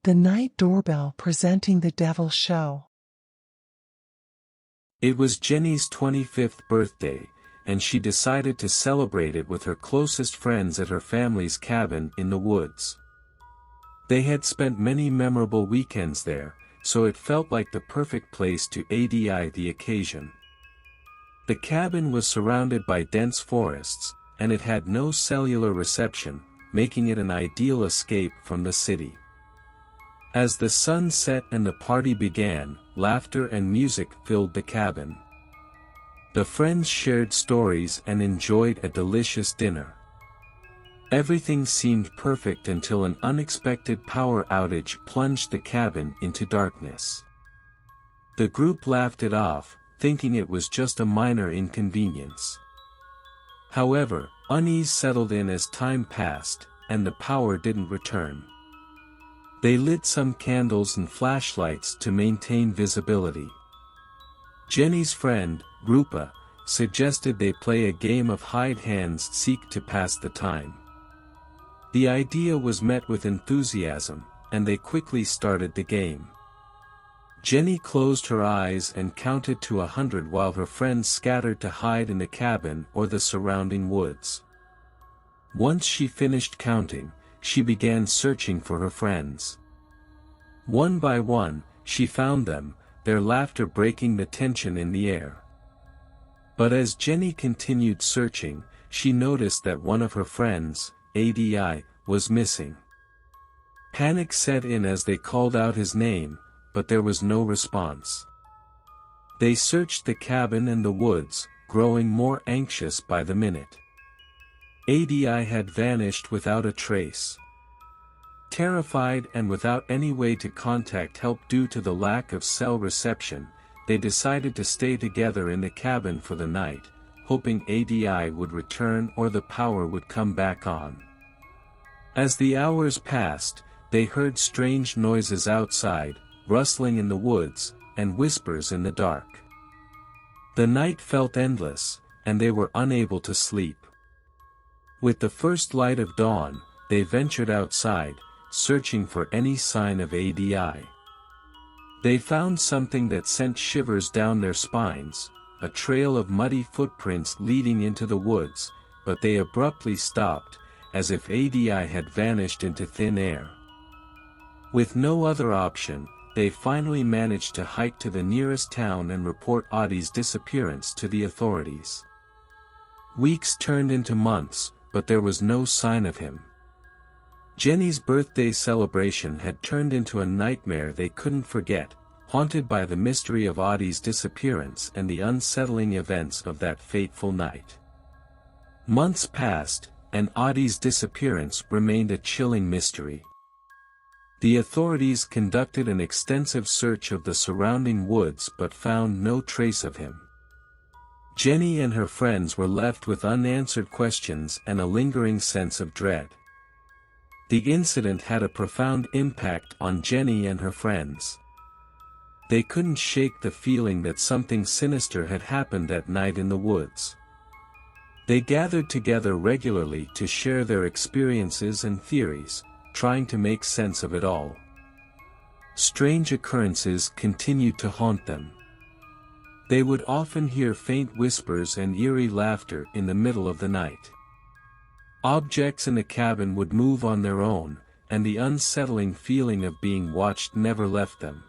The Night Doorbell presenting the Devil Show. It was Jenny's 25th birthday, and she decided to celebrate it with her closest friends at her family's cabin in the woods. They had spent many memorable weekends there, so it felt like the perfect place to ADI the occasion. The cabin was surrounded by dense forests, and it had no cellular reception, making it an ideal escape from the city. As the sun set and the party began, laughter and music filled the cabin. The friends shared stories and enjoyed a delicious dinner. Everything seemed perfect until an unexpected power outage plunged the cabin into darkness. The group laughed it off, thinking it was just a minor inconvenience. However, unease settled in as time passed, and the power didn't return. They lit some candles and flashlights to maintain visibility. Jenny's friend, Rupa, suggested they play a game of hide-and-seek to pass the time. The idea was met with enthusiasm, and they quickly started the game. Jenny closed her eyes and counted to 100 while her friends scattered to hide in the cabin or the surrounding woods. Once she finished counting, she began searching for her friends. One by one, she found them, their laughter breaking the tension in the air. But as Jenny continued searching, she noticed that one of her friends, ADI, was missing. Panic set in as they called out his name, but there was no response. They searched the cabin and the woods, growing more anxious by the minute. ADI had vanished without a trace. Terrified and without any way to contact help due to the lack of cell reception, they decided to stay together in the cabin for the night, hoping ADI would return or the power would come back on. As the hours passed, they heard strange noises outside, rustling in the woods, and whispers in the dark. The night felt endless, and they were unable to sleep. With the first light of dawn, they ventured outside, searching for any sign of ADI. They found something that sent shivers down their spines, a trail of muddy footprints leading into the woods, but they abruptly stopped, as if ADI had vanished into thin air. With no other option, they finally managed to hike to the nearest town and report Adi's disappearance to the authorities. Weeks turned into months, but there was no sign of him. Jenny's birthday celebration had turned into a nightmare they couldn't forget, haunted by the mystery of Adi's disappearance and the unsettling events of that fateful night. Months passed, and Adi's disappearance remained a chilling mystery. The authorities conducted an extensive search of the surrounding woods but found no trace of him. Jenny and her friends were left with unanswered questions and a lingering sense of dread. The incident had a profound impact on Jenny and her friends. They couldn't shake the feeling that something sinister had happened that night in the woods. They gathered together regularly to share their experiences and theories, trying to make sense of it all. Strange occurrences continued to haunt them. They would often hear faint whispers and eerie laughter in the middle of the night. Objects in the cabin would move on their own, and the unsettling feeling of being watched never left them.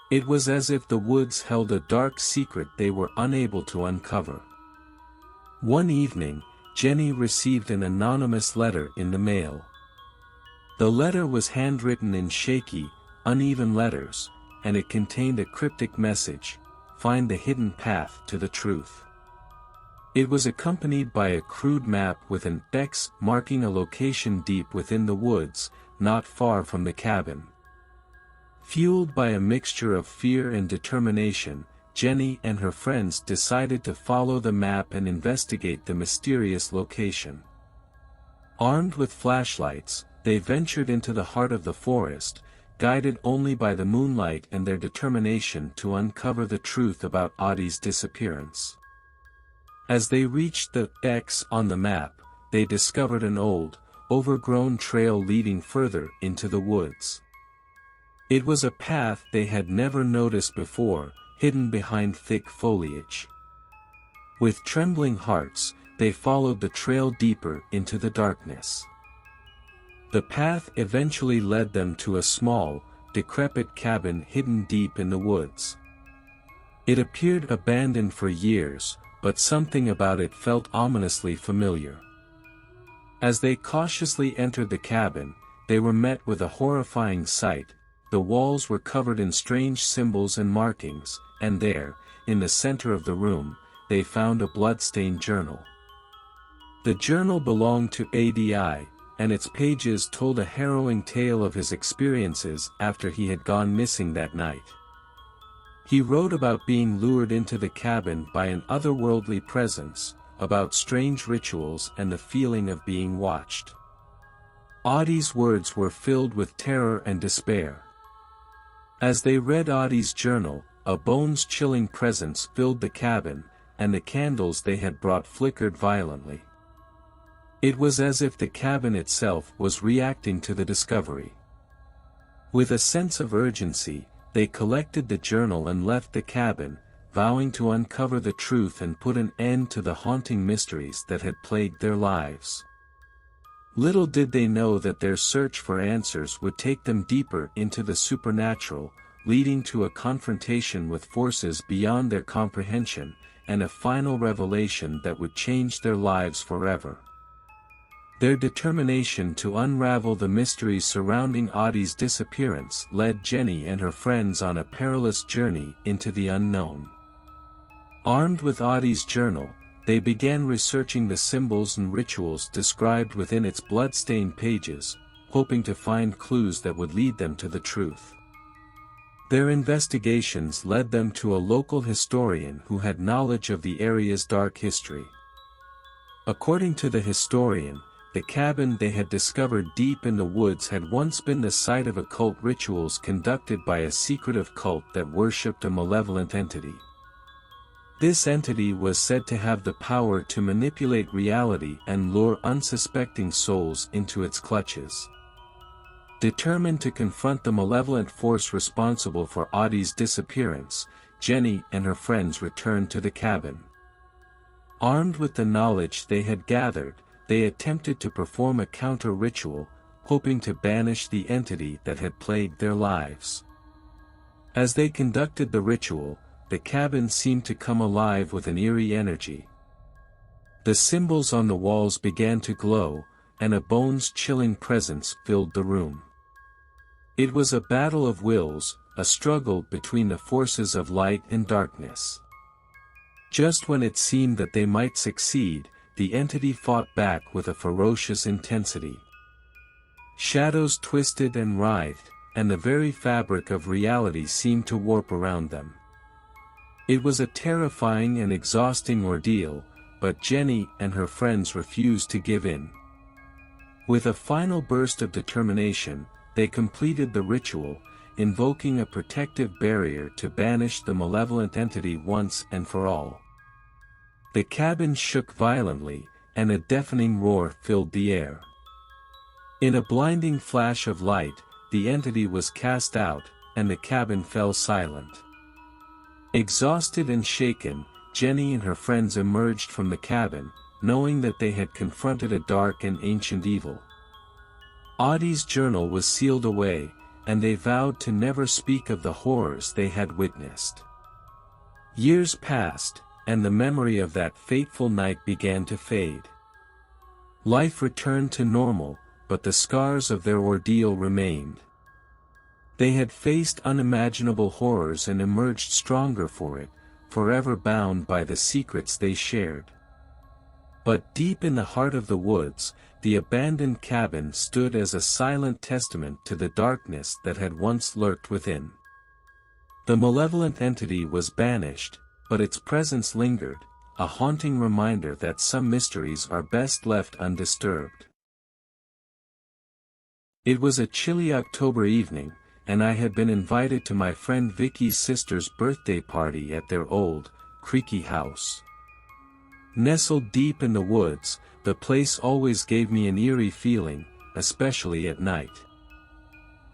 It was as if the woods held a dark secret they were unable to uncover. One evening, Jenny received an anonymous letter in the mail. The letter was handwritten in shaky, uneven letters, and it contained a cryptic message: "Find the hidden path to the truth." It was accompanied by a crude map with an X marking a location deep within the woods, not far from the cabin. Fueled by a mixture of fear and determination, Jenny and her friends decided to follow the map and investigate the mysterious location. Armed with flashlights, they ventured into the heart of the forest, guided only by the moonlight and their determination to uncover the truth about Adi's disappearance. As they reached the X on the map, they discovered an old, overgrown trail leading further into the woods. It was a path they had never noticed before, hidden behind thick foliage. With trembling hearts, they followed the trail deeper into the darkness. The path eventually led them to a small, decrepit cabin hidden deep in the woods. It appeared abandoned for years, but something about it felt ominously familiar. As they cautiously entered the cabin, they were met with a horrifying sight. The walls were covered in strange symbols and markings, and there, in the center of the room, they found a blood-stained journal. The journal belonged to ADI, and its pages told a harrowing tale of his experiences after he had gone missing that night. He wrote about being lured into the cabin by an otherworldly presence, about strange rituals and the feeling of being watched. Audie's words were filled with terror and despair. As they read Audie's journal, a bones-chilling presence filled the cabin, and the candles they had brought flickered violently. It was as if the cabin itself was reacting to the discovery. With a sense of urgency, they collected the journal and left the cabin, vowing to uncover the truth and put an end to the haunting mysteries that had plagued their lives. Little did they know that their search for answers would take them deeper into the supernatural, leading to a confrontation with forces beyond their comprehension, and a final revelation that would change their lives forever. Their determination to unravel the mysteries surrounding Audie's disappearance led Jenny and her friends on a perilous journey into the unknown. Armed with Audie's journal, they began researching the symbols and rituals described within its blood-stained pages, hoping to find clues that would lead them to the truth. Their investigations led them to a local historian who had knowledge of the area's dark history. According to the historian, the cabin they had discovered deep in the woods had once been the site of occult rituals conducted by a secretive cult that worshipped a malevolent entity. This entity was said to have the power to manipulate reality and lure unsuspecting souls into its clutches. Determined to confront the malevolent force responsible for Audie's disappearance, Jenny and her friends returned to the cabin. Armed with the knowledge they had gathered, they attempted to perform a counter-ritual, hoping to banish the entity that had plagued their lives. As they conducted the ritual, the cabin seemed to come alive with an eerie energy. The symbols on the walls began to glow, and a bones-chilling presence filled the room. It was a battle of wills, a struggle between the forces of light and darkness. Just when it seemed that they might succeed, the entity fought back with a ferocious intensity. Shadows twisted and writhed, and the very fabric of reality seemed to warp around them. It was a terrifying and exhausting ordeal, but Jenny and her friends refused to give in. With a final burst of determination, they completed the ritual, invoking a protective barrier to banish the malevolent entity once and for all. The cabin shook violently, and a deafening roar filled the air. In a blinding flash of light, the entity was cast out, and the cabin fell silent. Exhausted and shaken, Jenny and her friends emerged from the cabin, knowing that they had confronted a dark and ancient evil. Audie's journal was sealed away, and they vowed to never speak of the horrors they had witnessed. Years passed, and the memory of that fateful night began to fade. Life returned to normal, but the scars of their ordeal remained. They had faced unimaginable horrors and emerged stronger for it, forever bound by the secrets they shared. But deep in the heart of the woods, the abandoned cabin stood as a silent testament to the darkness that had once lurked within. The malevolent entity was banished, but its presence lingered, a haunting reminder that some mysteries are best left undisturbed. It was a chilly October evening, and I had been invited to my friend Vicky's sister's birthday party at their old, creaky house. Nestled deep in the woods, the place always gave me an eerie feeling, especially at night.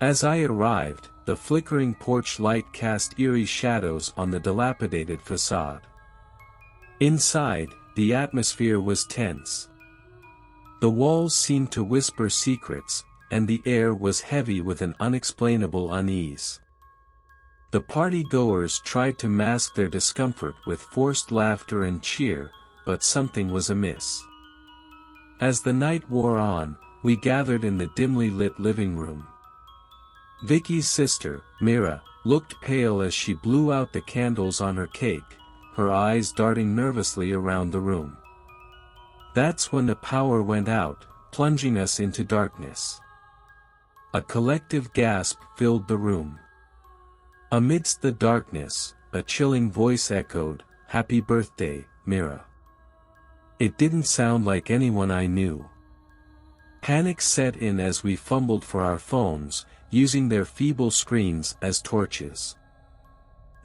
As I arrived, the flickering porch light cast eerie shadows on the dilapidated facade. Inside, the atmosphere was tense. The walls seemed to whisper secrets, and the air was heavy with an unexplainable unease. The party-goers tried to mask their discomfort with forced laughter and cheer, but something was amiss. As the night wore on, we gathered in the dimly lit living room. Vicky's sister, Mira, looked pale as she blew out the candles on her cake, her eyes darting nervously around the room. That's when the power went out, plunging us into darkness. A collective gasp filled the room. Amidst the darkness, a chilling voice echoed, "Happy birthday, Mira." It didn't sound like anyone I knew. Panic set in as we fumbled for our phones, using their feeble screens as torches.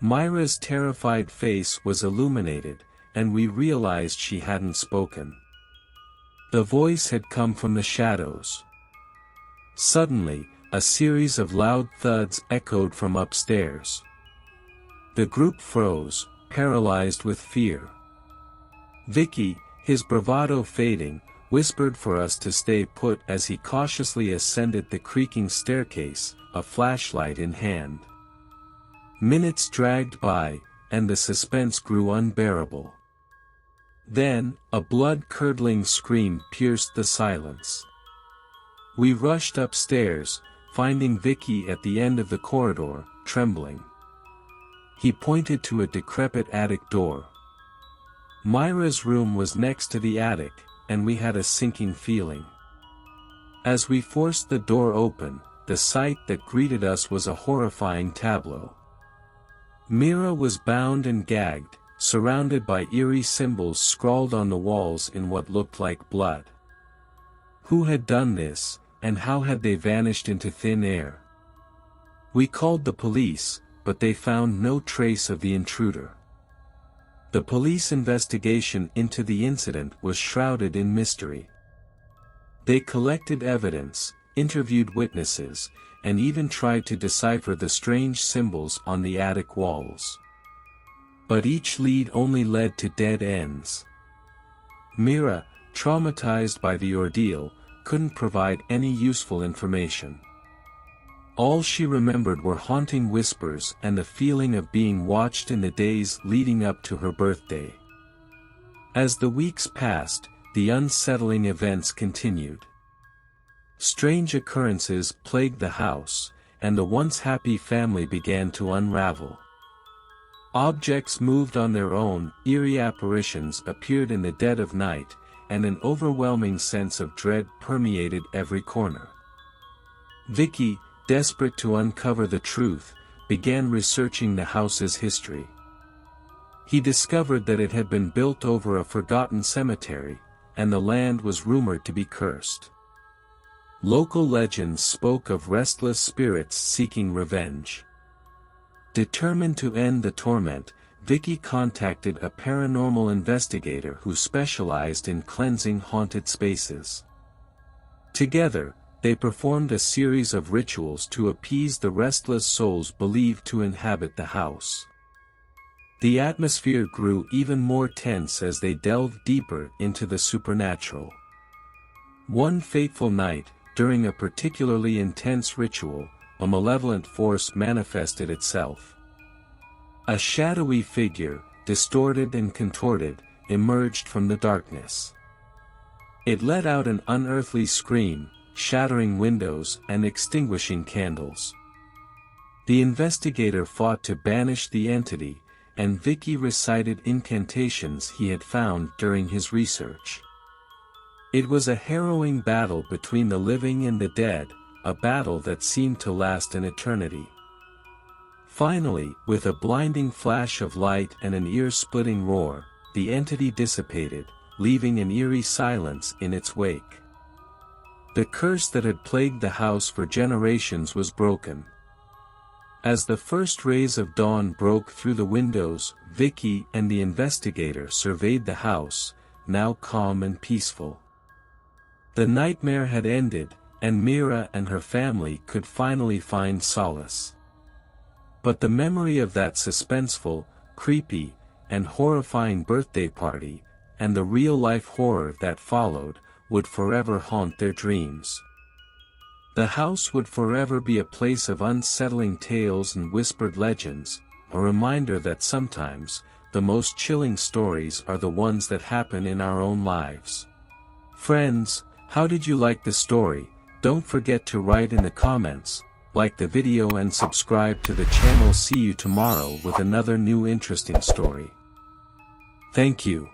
Myra's terrified face was illuminated, and we realized she hadn't spoken. The voice had come from the shadows. Suddenly, a series of loud thuds echoed from upstairs. The group froze, paralyzed with fear. Vicky, his bravado fading, whispered for us to stay put as he cautiously ascended the creaking staircase, a flashlight in hand. Minutes dragged by, and the suspense grew unbearable. Then, a blood-curdling scream pierced the silence. We rushed upstairs, finding Vicky at the end of the corridor, trembling. He pointed to a decrepit attic door. Myra's room was next to the attic, and we had a sinking feeling. As we forced the door open, the sight that greeted us was a horrifying tableau. Mira was bound and gagged, surrounded by eerie symbols scrawled on the walls in what looked like blood. Who had done this, and how had they vanished into thin air? We called the police, but they found no trace of the intruder. The police investigation into the incident was shrouded in mystery. They collected evidence, interviewed witnesses, and even tried to decipher the strange symbols on the attic walls. But each lead only led to dead ends. Mira, traumatized by the ordeal, couldn't provide any useful information. All she remembered were haunting whispers and the feeling of being watched in the days leading up to her birthday. As the weeks passed, the unsettling events continued. Strange occurrences plagued the house, and the once happy family began to unravel. Objects moved on their own, eerie apparitions appeared in the dead of night, and an overwhelming sense of dread permeated every corner. Vicky, desperate to uncover the truth, began researching the house's history. He discovered that it had been built over a forgotten cemetery, and the land was rumored to be cursed. Local legends spoke of restless spirits seeking revenge. Determined to end the torment, Vicky contacted a paranormal investigator who specialized in cleansing haunted spaces. Together, they performed a series of rituals to appease the restless souls believed to inhabit the house. The atmosphere grew even more tense as they delved deeper into the supernatural. One fateful night, during a particularly intense ritual, a malevolent force manifested itself. A shadowy figure, distorted and contorted, emerged from the darkness. It let out an unearthly scream, shattering windows and extinguishing candles. The investigator fought to banish the entity, and Vicky recited incantations he had found during his research. It was a harrowing battle between the living and the dead, a battle that seemed to last an eternity. Finally, with a blinding flash of light and an ear-splitting roar, the entity dissipated, leaving an eerie silence in its wake. The curse that had plagued the house for generations was broken. As the first rays of dawn broke through the windows, Vicky and the investigator surveyed the house, now calm and peaceful. The nightmare had ended, and Mira and her family could finally find solace. But the memory of that suspenseful, creepy, and horrifying birthday party, and the real-life horror that followed, would forever haunt their dreams. The house would forever be a place of unsettling tales and whispered legends, a reminder that sometimes, the most chilling stories are the ones that happen in our own lives. Friends, how did you like the story? Don't forget to write in the comments, like the video and subscribe to the channel. See you tomorrow with another new interesting story. Thank you.